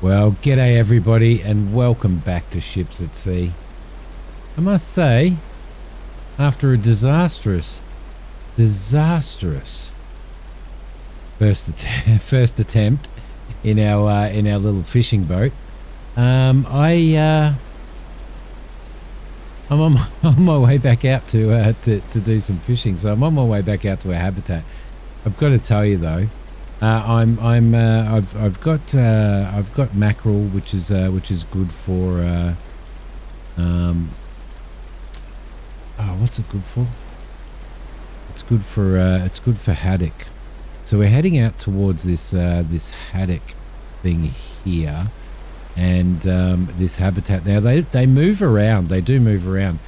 Well, g'day everybody and welcome back to Ships at Sea. I must say, after a disastrous first attempt in our little fishing boat, I'm on, on my way back out to do some fishing. So I'm on my way back out to our habitat. I've got to tell you though, I've got mackerel, which is good for what's it good for? It's good for haddock. So we're heading out towards this haddock thing here, and this habitat. Now they move around. They do move around.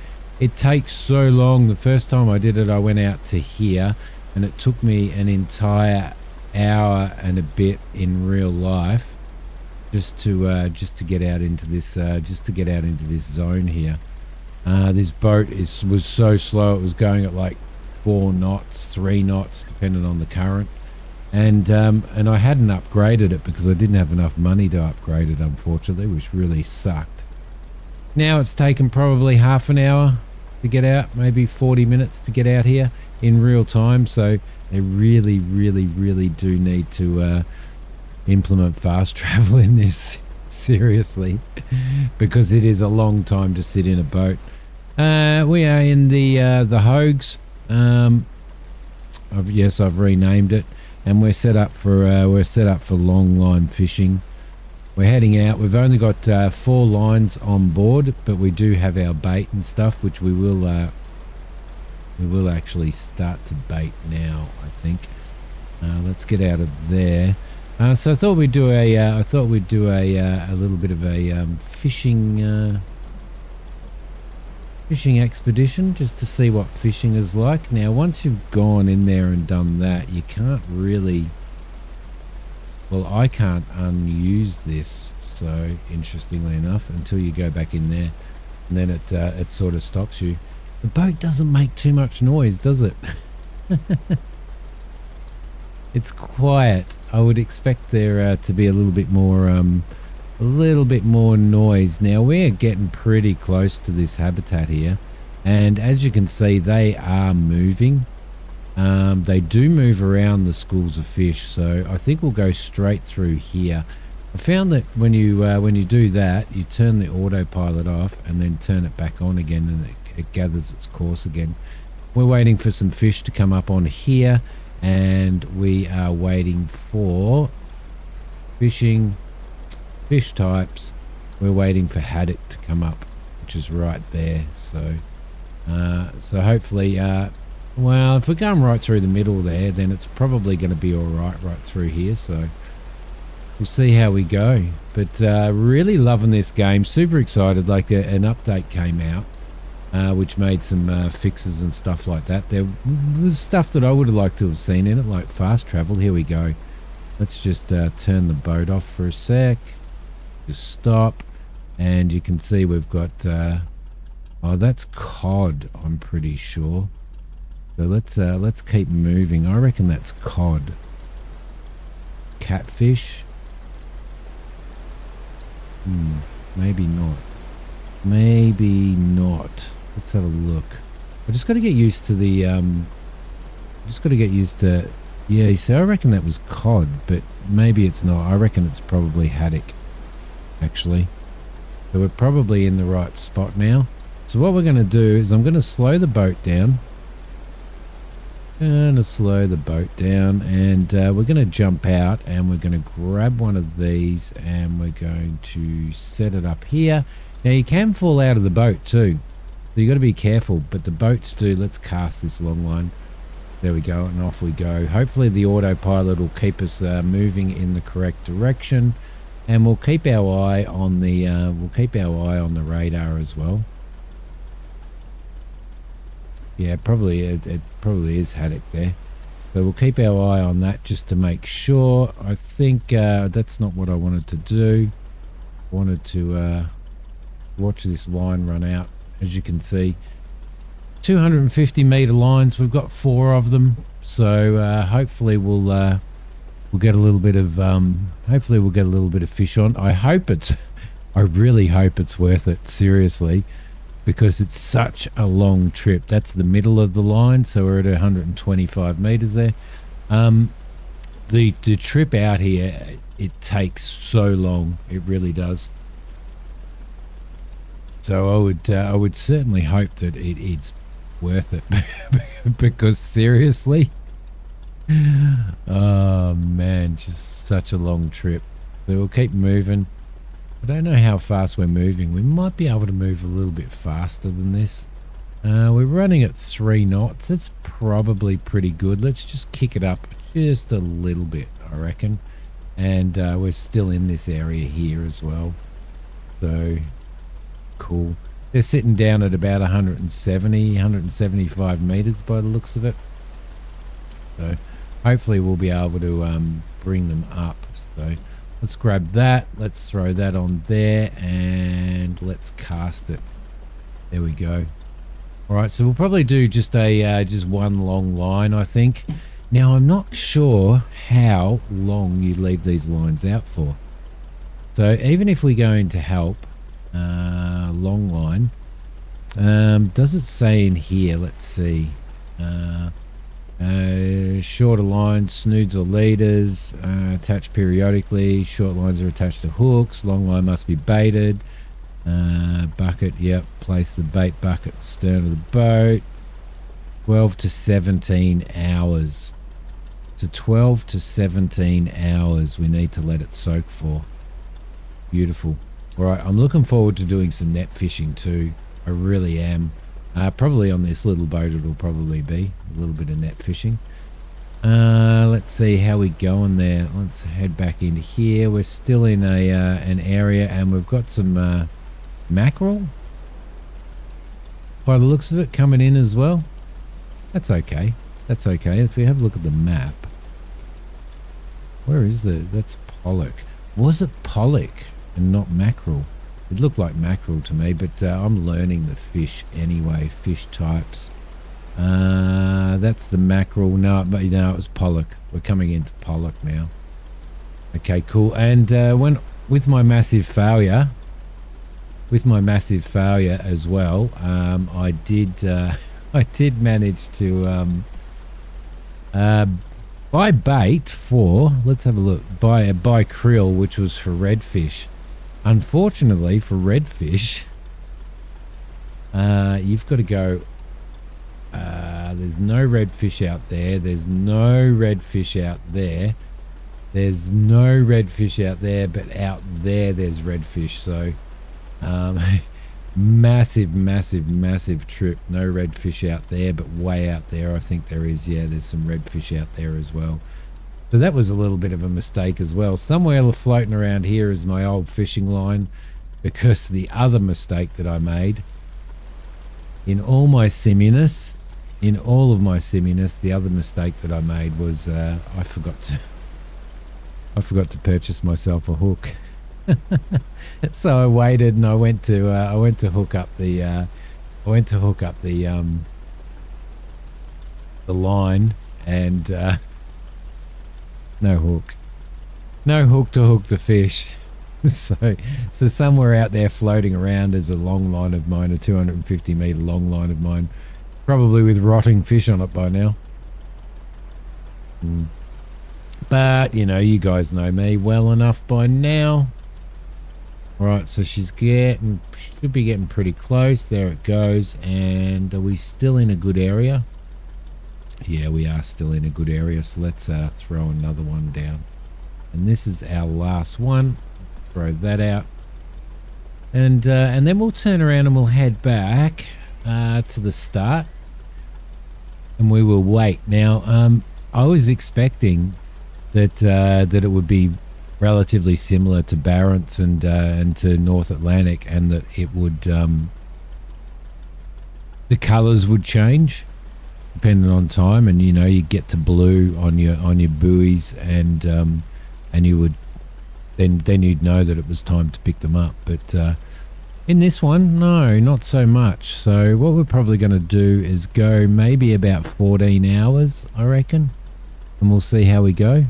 It takes so long. The first time I did it, I went out to here, and it took me an entire hour and a bit in real life just to get out into this zone here. This boat was so slow. It was going at like 4 knots, 3 knots, depending on the current. And I hadn't upgraded it because I didn't have enough money to upgrade it, unfortunately, which really sucked. Now it's taken probably half an hour to get out, maybe 40 minutes to get out here in real time. So they really do need to implement fast travel in this, seriously, because it is a long time to sit in a boat. We are in the Hogues. I've renamed it, and we're set up for long line fishing. We're heading out. We've only got 4 lines on board, but we do have our bait and stuff, which we will actually start to bait now, I think. Let's get out of there. So I thought we'd do a little bit of a fishing expedition, just to see what fishing is like. Now, once you've gone in there and done that, you can't really. Well, I can't unuse this. So interestingly enough, until you go back in there, and then it sort of stops you. The boat doesn't make too much noise, does it? It's quiet. I would expect there to be a little bit more noise. Now we're getting pretty close to this habitat here, and as you can see, they are moving. They do move around the schools of fish, so I think we'll go straight through here. I found that when you do that, you turn the autopilot off and then turn it back on again, and it gathers its course again. We're waiting for some fish to come up on here, and we are waiting for fish types. We're waiting for haddock to come up, which is right there. So hopefully, well, if we're going right through the middle there, then it's probably going to be all right through here. So we'll see how we go. But really loving this game. Super excited. Like an update came out, which made some fixes and stuff like that. There was stuff that I would have liked to have seen in it, like fast travel. Here we go. Let's just turn the boat off for a sec. Just stop, and you can see we've got that's cod, I'm pretty sure. So let's keep moving. I reckon that's cod. Catfish. Maybe not. Let's have a look. I just got to get used to the yeah, you see, I reckon that was cod, but maybe it's not. I reckon it's probably haddock, actually. So we're probably in the right spot now. So what we're going to do is I'm going to slow the boat down. And we're going to jump out, and we're going to grab one of these, and we're going to set it up here. Now you can fall out of the boat too, so you got to be careful, but the boats do. Let's cast this long line. There we go, and off we go. Hopefully the autopilot will keep us moving in the correct direction, and we'll keep our eye on the radar as well. Yeah, it probably is haddock there. So we'll keep our eye on that just to make sure. I think that's not what I wanted to do. I wanted to watch this line run out. As you can see, 250 meter lines. We've got 4 of them. So hopefully we'll get a little bit of hopefully we'll get a little bit of fish on. I really hope it's worth it, seriously, because it's such a long trip. That's the middle of the line, so we're at 125 meters there. The trip out here, it takes so long. It really does. So I would certainly hope that it's worth it because seriously, oh man, just such a long trip. So we'll keep moving. I don't know how fast we're moving. We might be able to move a little bit faster than this. We're running at 3 knots. That's probably pretty good. Let's just kick it up just a little bit, I reckon. And we're still in this area here as well. So, cool. They're sitting down at about 175 meters by the looks of it. So, hopefully we'll be able to bring them up. So, let's grab that. Let's throw that on there and let's cast it. There we go. All right, so we'll probably do just one long line, I think. Now, I'm not sure how long you leave these lines out for. So even if we go into help, long line, does it say in here? Let's see. Shorter lines, snoods or leaders, attached periodically. Short lines are attached to hooks. Long line must be baited. Bucket, yep. Place the bait bucket at the stern of the boat. 12 to 17 hours. So 12 to 17 hours we need to let it soak for. Beautiful. All right, I'm looking forward to doing some net fishing too. I really am. Probably on this little boat it'll probably be a little bit of net fishing. Let's see how we going there. Let's head back into here. We're still in an area and we've got some mackerel by the looks of it coming in as well. That's okay. That's okay. If we have a look at the map, where is that's pollock. Was it pollock and not mackerel? It looked like mackerel to me, but I'm learning the fish anyway, fish types. That's the mackerel. No, but it was pollock. We're coming into pollock now. Okay, cool. And with my massive failure as well, I did manage to buy bait for, let's have a look, buy krill, which was for redfish. Unfortunately for redfish, you've got to go, there's no redfish out there, there's no redfish out there, there's no redfish out there, but out there there's redfish. So massive trip. No redfish out there, but way out there I think there is. Yeah, there's some redfish out there as well. So that was a little bit of a mistake as well. Somewhere floating around here is my old fishing line, because the other mistake that I made in all of my simminess, the other mistake that I made was I forgot to purchase myself a hook. So I waited and I went to hook up the line, and no hook to hook the fish. So somewhere out there floating around is a long line of mine, a 250 meter long line of mine, probably with rotting fish on it by now. But you guys know me well enough by now. All right, so should be getting pretty close. There it goes. And are we still in a good area? Yeah, we are still in a good area. So let's throw another one down. And this is our last one. Throw that out. And then we'll turn around and we'll head back to the start. And we will wait. Now, I was expecting that it would be relatively similar to Barents and to North Atlantic, and that it would the colors would change depending on time, and you get to blue on your buoys, and you would then you'd know that it was time to pick them up. But in this one, no, not so much. So what we're probably going to do is go maybe about 14 hours, I reckon, and we'll see how we go.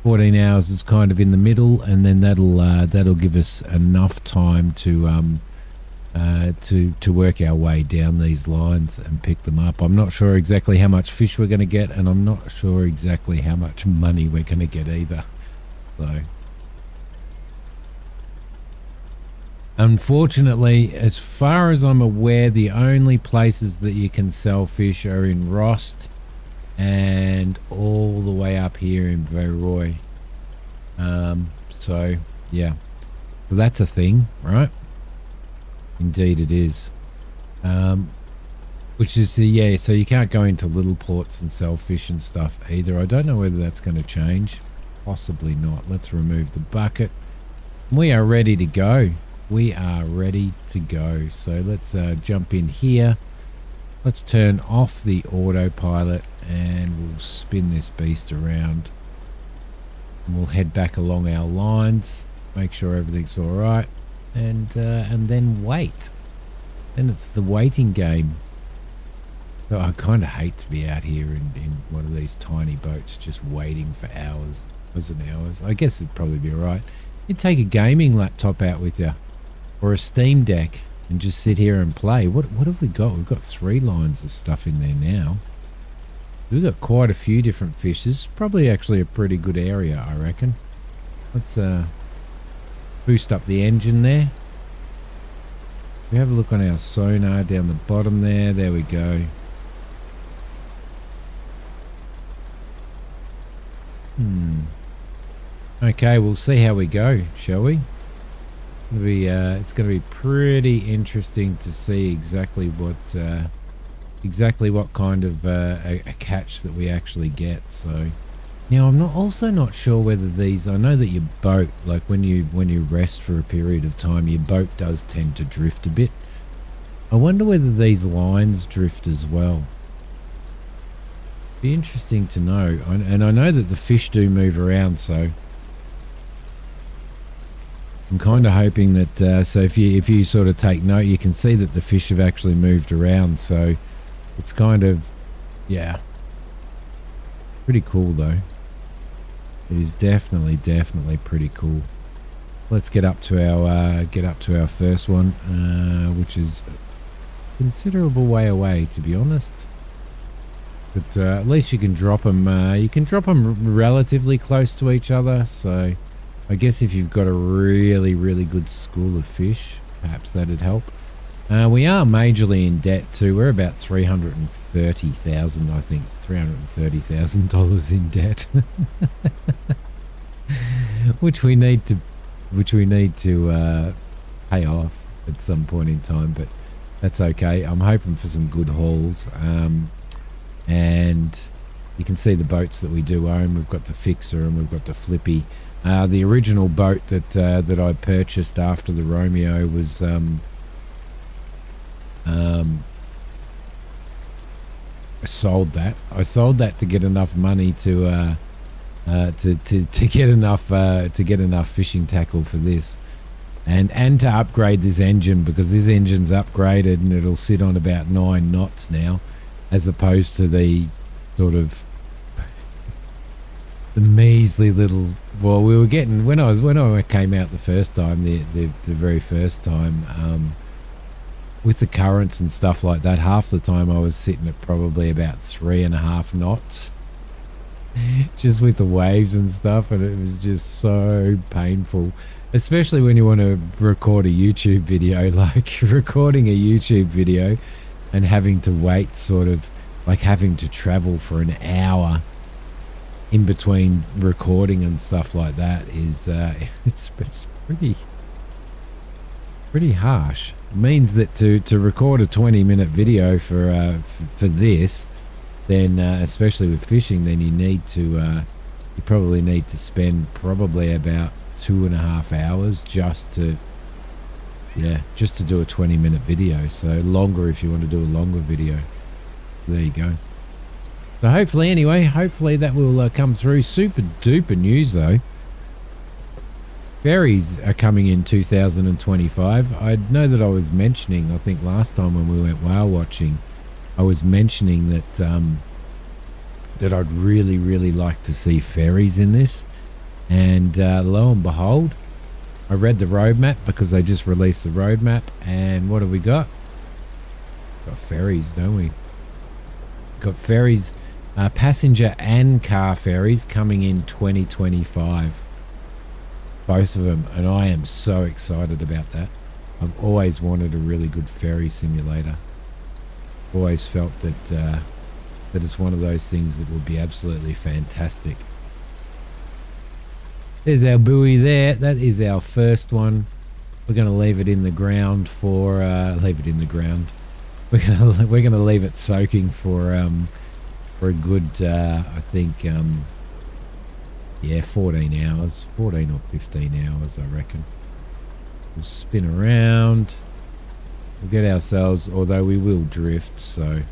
14 hours is kind of in the middle, and then that'll give us enough time to work our way down these lines and pick them up. I'm not sure exactly how much fish we're going to get, and I'm not sure exactly how much money we're going to get either. So, unfortunately, as far as I'm aware, the only places that you can sell fish are in Rost and all the way up here in Veroy. So yeah, well, that's a thing, right? Indeed it is. Which is yeah, so you can't go into little ports and sell fish and stuff either. I don't know whether that's going to change. Possibly not. Let's remove the bucket. We are ready to go. We are ready to go. So let's jump in here. Let's turn off the autopilot and we'll spin this beast around. And we'll head back along our lines, make sure everything's all right, and then wait. Then it's the waiting game. So I kind of hate to be out here in one of these tiny boats just waiting for hours and hours. I guess it'd probably be all right. You'd take a gaming laptop out with you or a Steam Deck and just sit here and play. What have we got? We've got 3 lines of stuff in there now. We've got quite a few different fish. This is probably actually a pretty good area, I reckon. Let's boost up the engine there. We have a look on our sonar down the bottom there. There we go. Okay, we'll see how we go, shall we? It's going to be pretty interesting to see exactly what kind of a catch that we actually get. So now I'm also not sure whether these. I know that your boat, like when you rest for a period of time, your boat does tend to drift a bit. I wonder whether these lines drift as well. Be interesting to know. And I know that the fish do move around, so I'm kind of hoping that so if you sort of take note, you can see that the fish have actually moved around. So it's kind of, yeah, pretty cool though. It is definitely pretty cool. Let's get up to our first one, which is a considerable way away, to be honest. But at least you can drop them. You can drop them relatively close to each other. So I guess if you've got a really good school of fish, perhaps that'd help. We are majorly in debt too. We're about $330,000, I think, $330,000 in debt, which we need to pay off at some point in time. But that's okay. I'm hoping for some good hauls. And you can see the boats that we do own. We've got the Fixer and we've got the Flippy. The original boat that I purchased after the Romeo was I sold that to get enough money to get enough fishing tackle for this, and to upgrade this engine, because this engine's upgraded and it'll sit on about 9 knots now, as opposed to the sort of the measly little. Well, we were getting when I came out the first time, the very first time, with the currents and stuff like that, half the time I was sitting at probably about 3.5 knots, just with the waves and stuff, and it was just so painful, especially when you want to record a YouTube video, like recording a YouTube video and having to wait, sort of like having to travel for an hour in between recording and stuff like that is it's pretty harsh. It means that to record a 20-minute video for this, then especially with fishing, then you probably need to spend probably about 2.5 hours just to do a 20-minute video. So longer if you want to do a longer video. There you go. So hopefully that will come through. Super duper news though. Ferries are coming in 2025. I know that I was mentioning, I think last time when we went whale watching, I was mentioning that that I'd really like to see ferries in this. And lo and behold, I read the roadmap because they just released the roadmap. And what have we got? Got ferries, don't we? Got ferries, passenger and car ferries coming in 2025. Both of them. And I am so excited about that. I've always wanted a really good ferry simulator. Always felt that that it's one of those things that would be absolutely fantastic. There's our buoy there. That is our first one. We're going to leave it in the ground for leave it in the ground. We're gonna leave it soaking for a good I think yeah, 14 hours, 14 or 15 hours I reckon. We'll spin around. We'll get ourselves, although we will drift, so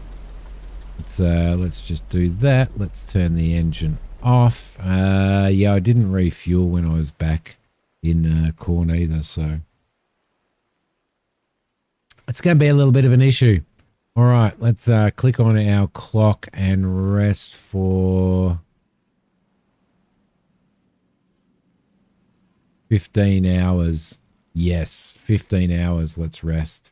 let's just do that. Let's turn the engine off. Yeah, I didn't refuel when I was back in Corn either, so it's going to be a little bit of an issue. All right, let's click on our clock and rest for 15 hours. Yes, 15 hours. Let's rest.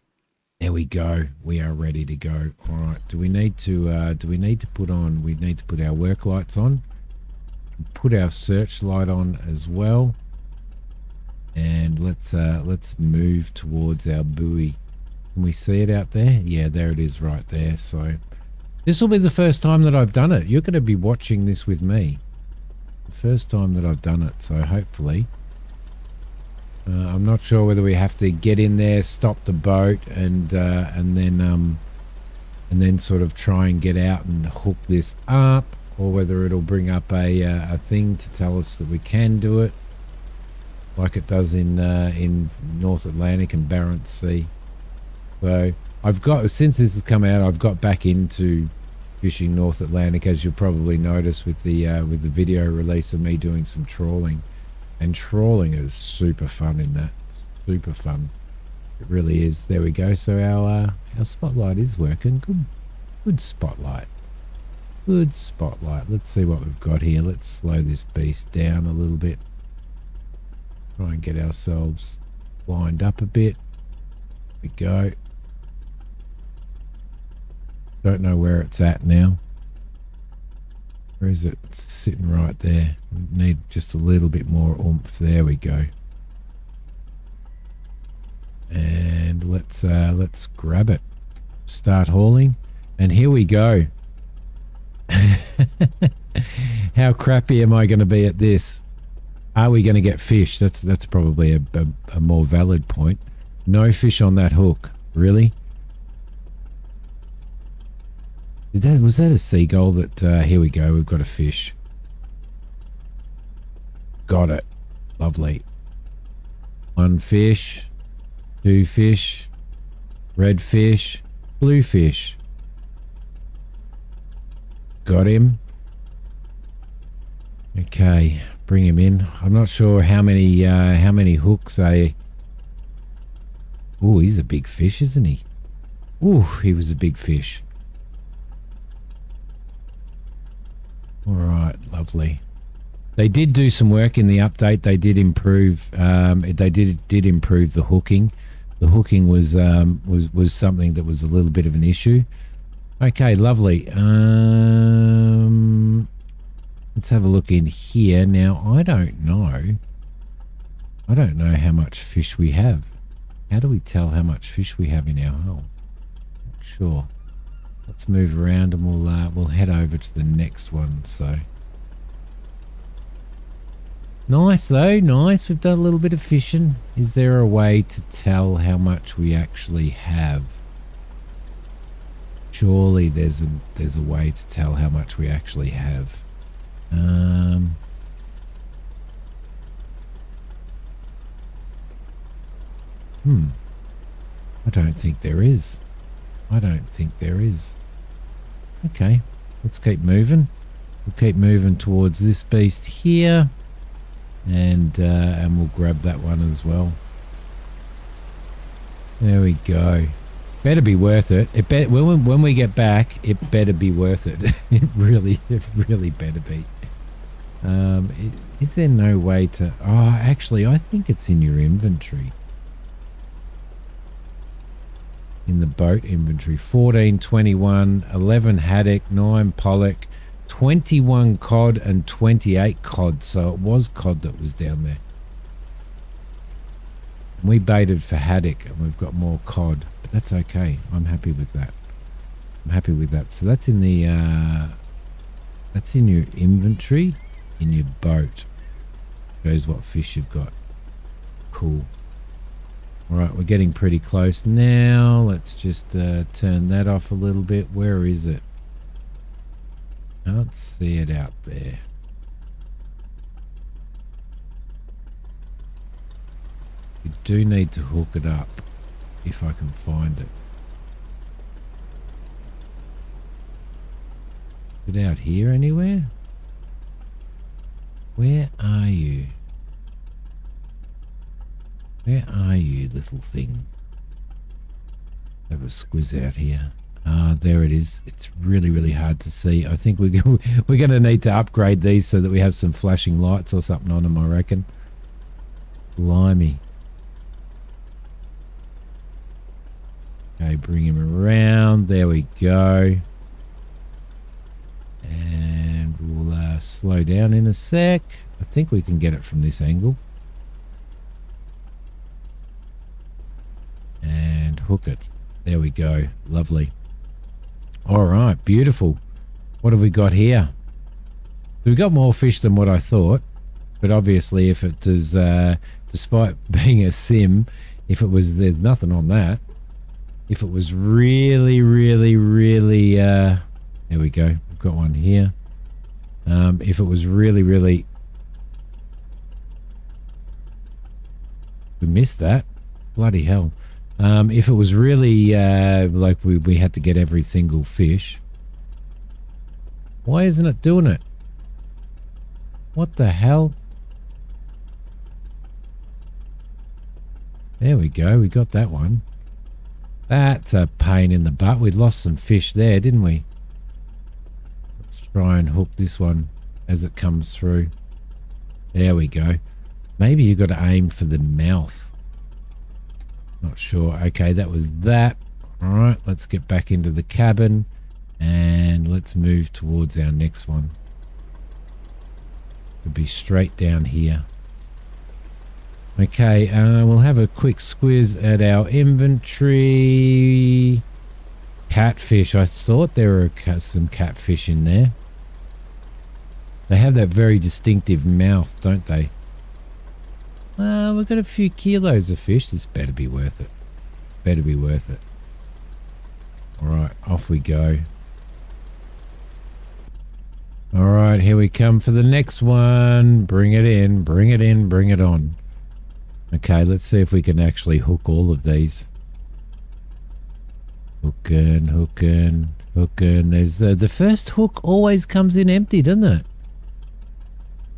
There we go. We are ready to go. All right. Do we need to put on? We need to put our work lights on. Put our search light on as well. And let's move towards our buoy. Can we see it out there? Yeah, there it is right there. So this will be the first time that I've done it. You're going to be watching this with me. The first time that I've done it. So hopefully. I'm not sure whether we have to get in there, stop the boat, and then sort of try and get out and hook this up, or whether it'll bring up a thing to tell us that we can do it, like it does in North Atlantic and Barents Sea. So I've got, since this has come out, I've got back into fishing North Atlantic, as you'll probably notice with the video release of me doing some trawling. And trawling is super fun in that. Super fun. It really is. There we go. So our spotlight is working. Good spotlight. Good spotlight. Let's see what we've got here. Let's slow this beast down a little bit. Try and get ourselves lined up a bit. There we go. Don't know where it's at now. Where is it? It's sitting right there. We need just a little bit more oomph. There we go. And let's grab it. Start hauling. And here we go. How crappy am I going to be at this? Are we going to get fish? That's probably a more valid point. No fish on that hook. Really? Was that a seagull that, here we go, we've got a fish. Got it. Lovely. One fish, two fish, red fish, blue fish. Got him. Okay, bring him in. I'm not sure how many hooks I... Ooh, he's a big fish, isn't he? Ooh, he was a big fish. All right, lovely. They did do some work in the update. They did improve. They did improve the hooking. The hooking was something that was a little bit of an issue. Okay, lovely. Let's have a look in here now. I don't know how much fish we have. How do we tell how much fish we have in our hull? Not sure. Let's move around and we'll head over to the next one. So nice though, nice. We've done a little bit of fishing. Is there a way to tell how much we actually have? Surely there's a way to tell how much we actually have. I don't think there is. Okay, let's keep moving. We'll keep moving towards this beast here, and we'll grab that one as well. There we go. Better be worth it. When we get back, it better be worth it. It really better be. Is there no way to... Oh, actually, I think it's in your inventory. In the boat inventory. 14, 21, 11 haddock, 9 pollock, 21 cod and 28 cod. So it was cod that was down there. And we baited for haddock and we've got more cod. But that's okay. I'm happy with that. I'm happy with that. So that's in the... that's in your inventory. In your boat. Shows what fish you've got. Cool. Alright, we're getting pretty close now. Let's just turn that off a little bit. Where is it? Can't see it out there. We do need to hook it up if I can find it. Is it out here anywhere? Where are you? Where are you, little thing? Have a squiz out here. Ah, there it is. It's really, really hard to see. I think we're going to need to upgrade these so that we have some flashing lights or something on them, I reckon. Blimey. Okay, bring him around. There we go. And we'll slow down in a sec. I think we can get it from this angle. And hook it. There we go. Lovely. All right, beautiful. What have we got here? We've got more fish than what I thought. But obviously, if it is, despite being a sim, if it was, there's nothing on that. If it was really, really, really, there we go. We've got one here. If it was really, really, we missed that. Bloody hell. If it was really like we had to get every single fish. Why isn't it doing it? What the hell? There we go. We got that one. That's a pain in the butt. We lost some fish there, didn't we? Let's try and hook this one as it comes through. There we go. Maybe you got to aim for the mouth. Not sure. Okay, that was that. All right, let's get back into the cabin and let's move towards our next one. It'll be straight down here. Okay, we'll have a quick squiz at our inventory. Catfish. I thought there were some catfish in there. They have that very distinctive mouth, don't they? We've got a few kilos of fish. This better be worth it. Better be worth it. Alright, off we go. Alright, here we come for the next one. Bring it in, bring it in, bring it on. Okay, let's see if we can actually hook all of these. Hooking, hooking, hooking. There's the first hook always comes in empty, doesn't it?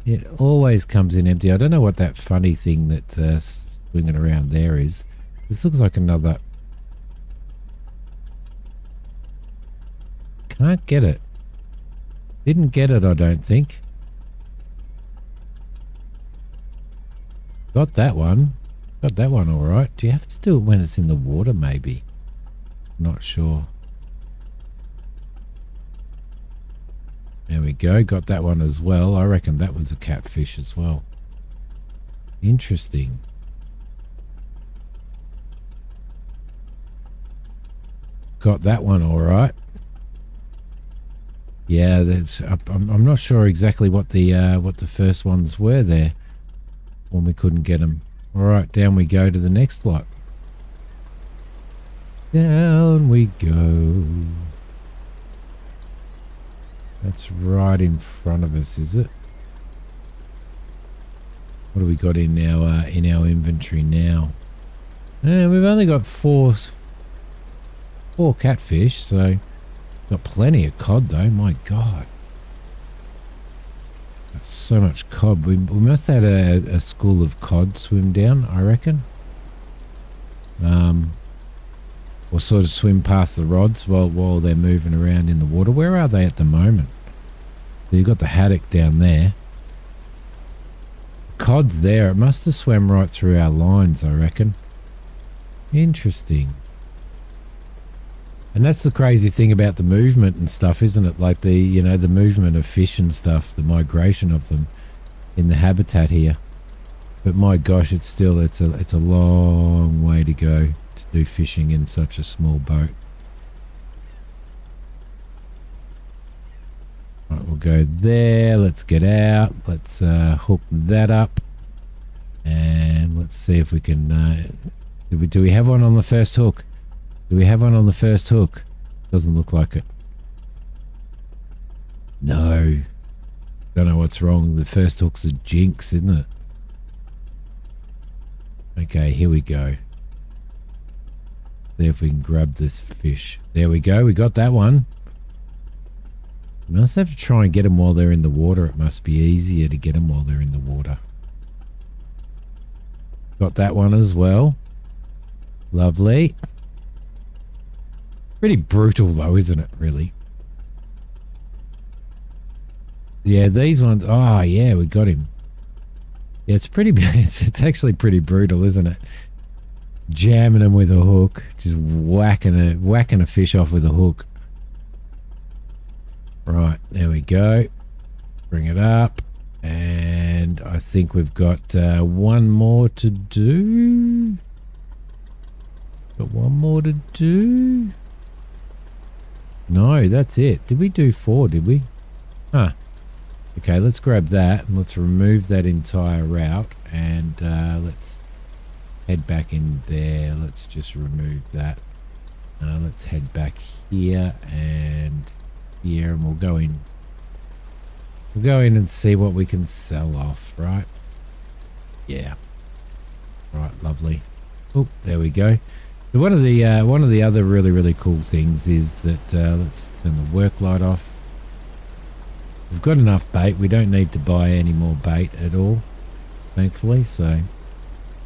It always comes in empty. I don't know what that funny thing that's swinging around there is. This looks like another... Can't get it. Didn't get it, I don't think. Got that one. Got that one all right. Do you have to do it when it's in the water, maybe? Not sure. There we go. Got that one as well. I reckon that was a catfish as well. Interesting. Got that one all right. Yeah, that's. I'm not sure exactly what the first ones were there when we couldn't get them. All right, down we go to the next lot. Down we go. That's right in front of us, is it? What do we got in our inventory now? We've only got four catfish, so got plenty of cod though. My God, that's so much cod. We must have had a school of cod swim down, I reckon. Or sort of swim past the rods while they're moving around in the water. Where are they at the moment? So you've got the haddock down there. cod's there. It must have swam right through our lines, I reckon. Interesting. And that's the crazy thing about the movement and stuff, isn't it? Like the, you know, the movement of fish and stuff, the migration of them in the habitat here. But my gosh, it's still, it's a long way to go to do fishing in such a small boat. Right, we'll go there. Let's get out. Let's hook that up. And let's see if we can, do we have one on the first hook? Do we have one on the first hook? Doesn't look like it. No. Don't know what's wrong. The first hook's a jinx, isn't it? Okay, here we go. See if we can grab this fish. There we go. We got that one. We must have to try and get them while they're in the water. It must be easier to get them while they're in the water. Got that one as well. Lovely. Pretty brutal though, isn't it, really? Yeah, these ones. Oh, yeah, we got him. Yeah, it's pretty. It's actually pretty brutal, isn't it? Jamming them with a hook, just whacking a fish off with a hook. Right, there we go. Bring it up, and I think we've got one more to do. Got one more to do. No, that's it. Did we do 4, did we? Huh. Okay, let's grab that and let's remove that entire route and let's head back in there. Let's just remove that. Let's head back here and here and we'll go in. We'll go in and see what we can sell off, right? Yeah. Right, lovely. Oh, there we go. So one of the other really cool things is that let's turn the work light off. We've got enough bait. We don't need to buy any more bait at all, thankfully. So,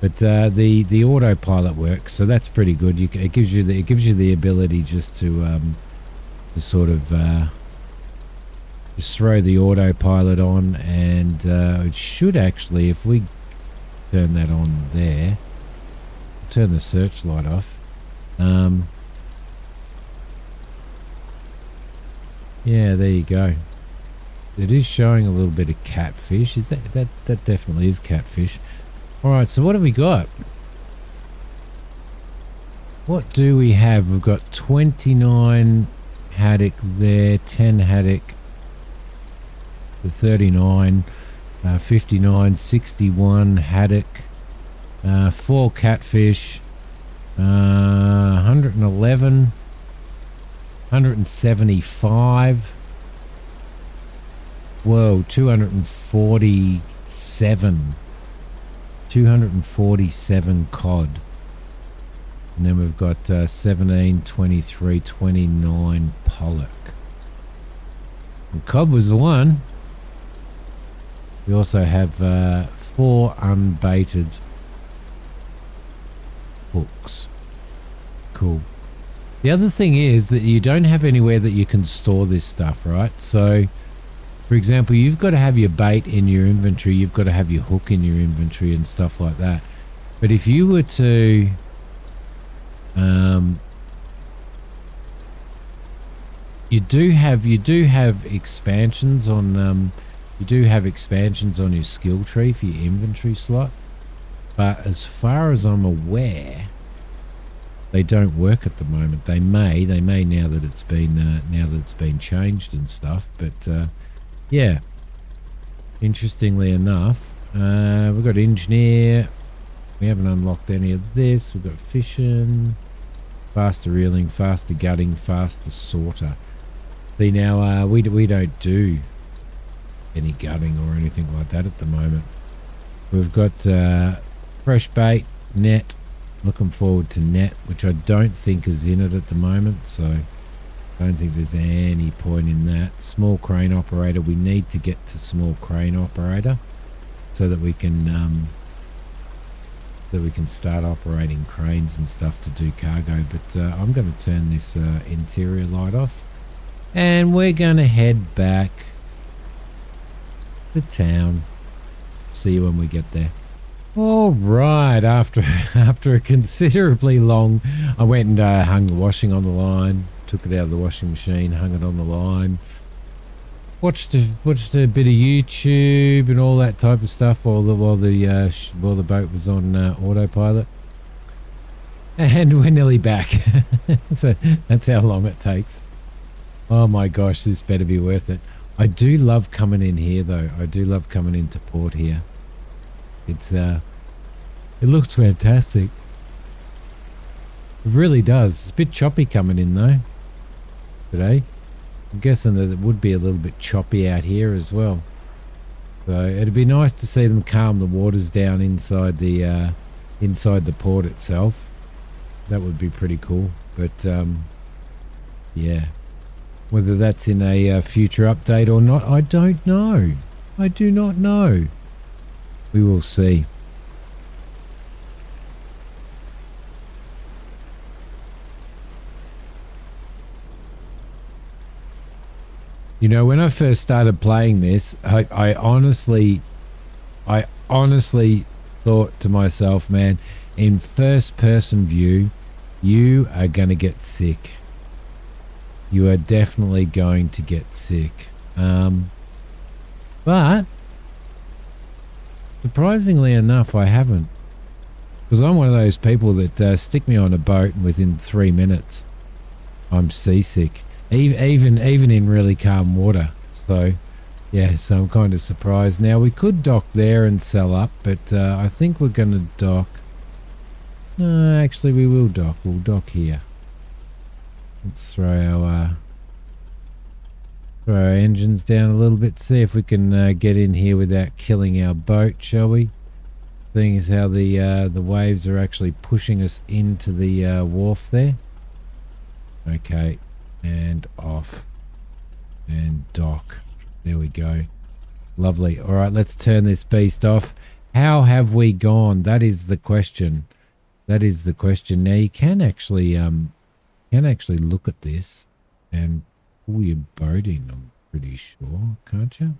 but the autopilot works, so that's pretty good. It gives you the ability just to sort of just throw the autopilot on, and it should actually, if we turn that on there, turn the searchlight off. Yeah, there you go. It is showing a little bit of catfish. Is that definitely is catfish. All right, so what have we got? What do we have? We've got 29 haddock there, 10 haddock, 39, 59, 61 haddock, 4 catfish, 111, 175. Whoa, 247 cod. And then we've got 17, 23, 29 pollock. And cod was the one. We also have 4 unbaited hooks. Cool. The other thing is that you don't have anywhere that you can store this stuff, right? So, for example, you've got to have your bait in your inventory, you've got to have your hook in your inventory and stuff like that. But if you were to you do have expansions on your skill tree for your inventory slot, but as far as I'm aware, they don't work at the moment. They may now that it's been changed and stuff, but yeah, interestingly enough, we've got engineer. We haven't unlocked any of this. We've got fishing, faster reeling, faster gutting, faster sorter. See, now we don't do any gutting or anything like that at the moment. We've got fresh bait, net. Looking forward to net, which I don't think is in it at the moment, so I don't think there's any point in that. Small crane operator. We need to get to small crane operator so that we can start operating cranes and stuff to do cargo. But I'm going to turn this interior light off, and we're going to head back to town. See you when we get there. All right. After a considerably long, I went and hung the washing on the line. Took it out of the washing machine, hung it on the line. Watched a bit of YouTube and all that type of stuff while the boat was on autopilot. And we're nearly back. So that's how long it takes. Oh my gosh, this better be worth it. I do love coming in here though. I do love coming into port here. It looks fantastic. It really does. It's a bit choppy coming in though today. I'm guessing that it would be a little bit choppy out here as well. So it'd be nice to see them calm the waters down inside the port itself. That would be pretty cool. But yeah, whether that's in a future update or not, I don't know. I do not know. We will see. You know, when I first started playing this, I honestly thought to myself, man, in first person view, you are going to get sick. You are definitely going to get sick. But surprisingly enough, I haven't. Because I'm one of those people that stick me on a boat and within 3 minutes, I'm seasick. Even in really calm water. So yeah, so I'm kind of surprised. Now we could dock there and sell up, but I think we're going to dock. Actually we will dock. We'll dock here. Let's throw our engines down a little bit, see if we can get in here without killing our boat, shall we? Seeing as how the waves are actually pushing us into the wharf there. Okay. And off and dock. There we go. Lovely. All right, let's turn this beast off. How have we gone? That is the question. That is the question. Now you can actually look at this and pull your boat in, I'm pretty sure, can't you?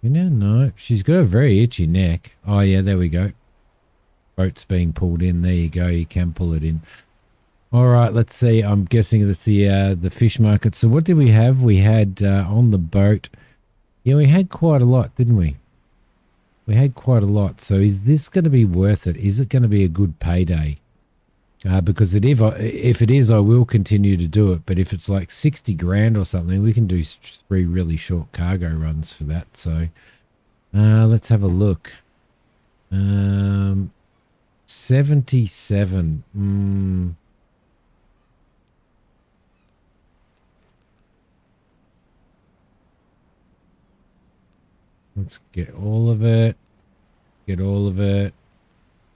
You know, no, she's got a very itchy neck. Oh yeah, there we go. Boat's being pulled in. There you go. You can pull it in. All right, let's see. I'm guessing that's the fish market. So what did we have? We had on the boat. Yeah, we had quite a lot, didn't we? We had quite a lot. So is this going to be worth it? Is it going to be a good payday? Because if it is, I will continue to do it. But if it's like 60 grand or something, we can do 3 really short cargo runs for that. So let's have a look. 77. Let's get all of it. Get all of it.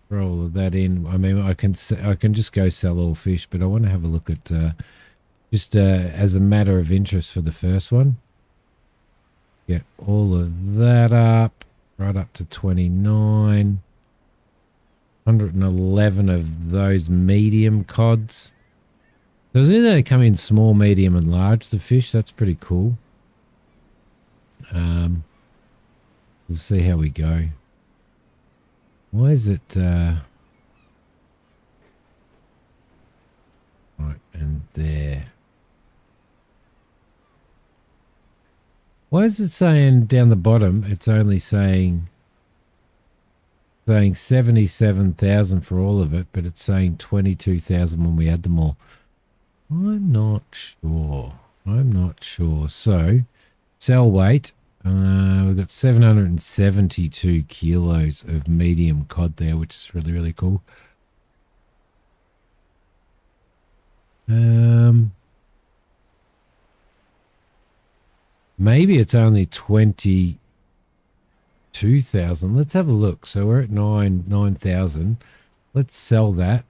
Throw all of that in. I mean, I can just go sell all fish, but I want to have a look at just as a matter of interest for the first one. Get all of that up, right up to 29. 111 of those medium cods. So they come in small, medium, and large. The fish. That's pretty cool. We'll see how we go. Why is it right, and there. Why is it saying down the bottom it's only saying 77,000 for all of it, but it's saying 22,000 when we add them all? I'm not sure. So sell weight. We've got 772 kilos of medium cod there, which is really, really cool. Maybe it's only 22,000. Let's have a look. So we're at 9,000. Let's sell that.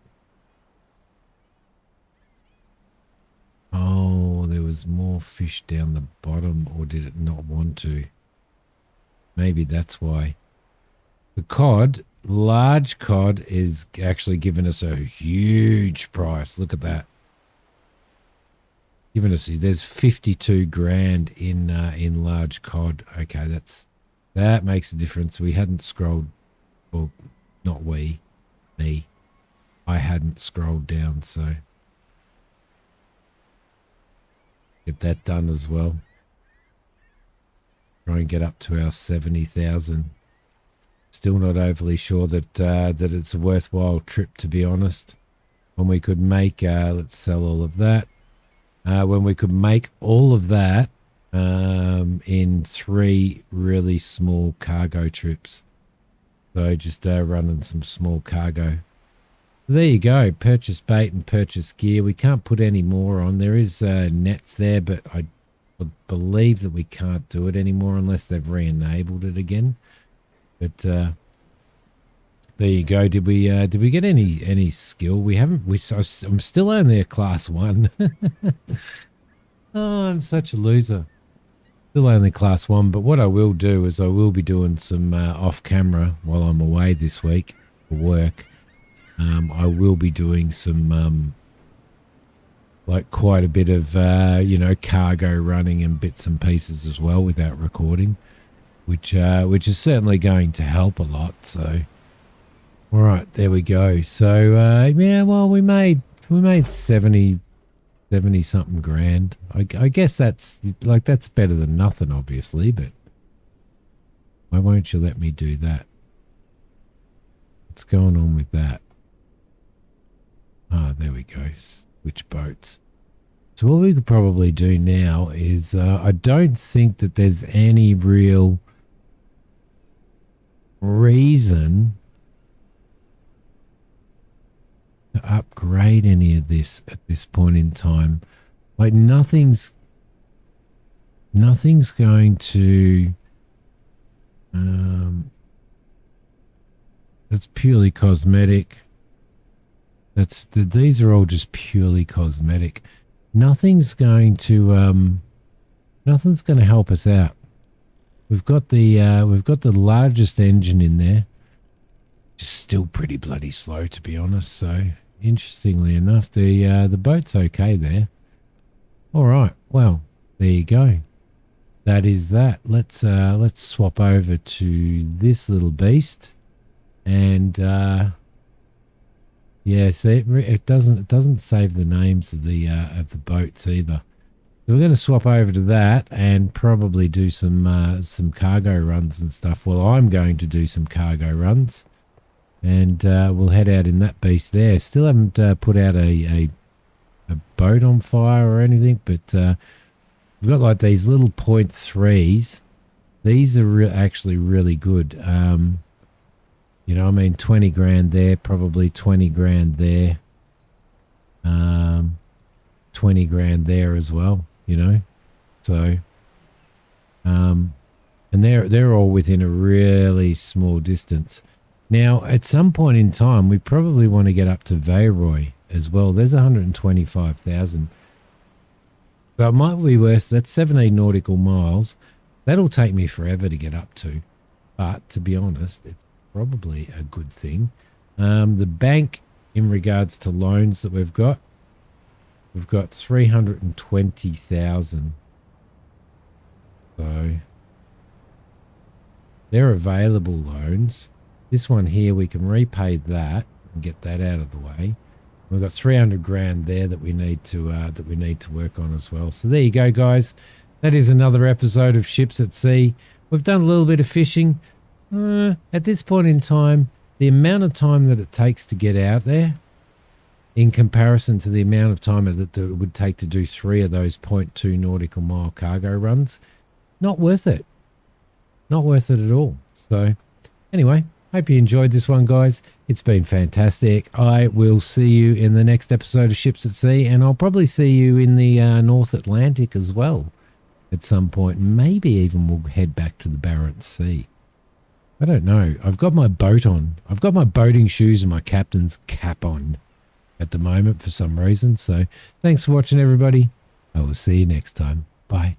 Oh, there was more fish down the bottom, or did it not want to? Maybe that's why. The cod, large cod, is actually giving us a huge price. Look at that. Giving us, there's 52 grand in large cod. Okay, that's That makes a difference. We hadn't scrolled, well, not we, me. I hadn't scrolled down, so get that done as well. Try and get up to our 70,000. Still not overly sure that that it's a worthwhile trip, to be honest. When we could make, let's sell all of that. When we could make all of that in 3 really small cargo trips. So just running some small cargo. There you go. Purchase bait and purchase gear. We can't put any more on. There is nets there, but I believe that we can't do it anymore unless they've re-enabled it again. But there you go. Did we get any skill? We haven't. I'm still only a class 1. Oh, I'm such a loser. Still only class 1. But what I will do is I will be doing some off camera while I'm away this week for work. I will be doing some like quite a bit of cargo running and bits and pieces as well without recording, which is certainly going to help a lot. So all right, there we go. So yeah, well, we made 70 something grand. I guess that's better than nothing, obviously, but why won't you let me do that? What's going on with that? Ah, there we go. Switch boats. So what we could probably do now is I don't think that there's any real reason to upgrade any of this at this point in time. Like nothing's going to that's purely cosmetic. These are all just purely cosmetic. Nothing's going to help us out. We've got the largest engine in there. Just still pretty bloody slow, to be honest. So interestingly enough, the boat's okay there. All right. Well, there you go. That is that. Let's swap over to this little beast, and yeah, see, it doesn't save the names of the boats either. So we're going to swap over to that and probably do some cargo runs and stuff. Well, I'm going to do some cargo runs, and we'll head out in that beast there. Still haven't put out a boat on fire or anything, but we've got like these little .3s. These are actually really good. You know, I mean, 20 grand there, probably 20 grand there, 20 grand there as well, you know. So, and they're all within a really small distance. Now, at some point in time, we probably want to get up to Veyroy as well. There's 125,000. But it might be worse. That's 17 nautical miles. That'll take me forever to get up to. But to be honest, it's probably a good thing. The bank, in regards to loans that we've got 320,000. So they're available loans. This one here, we can repay that and get that out of the way. We've got 300 grand there that we need to work on as well. So there you go, guys. That is another episode of Ships at Sea. We've done a little bit of fishing. At this point in time, the amount of time that it takes to get out there in comparison to the amount of time that it would take to do 3 of those 0.2 nautical mile cargo runs, not worth it. Not worth it at all. So anyway, hope you enjoyed this one, guys. It's been fantastic. I will see you in the next episode of Ships at Sea, and I'll probably see you in the North Atlantic as well at some point. Maybe even we'll head back to the Barents Sea. I don't know. I've got my boat on. I've got my boating shoes and my captain's cap on at the moment for some reason. So thanks for watching, everybody. I will see you next time. Bye.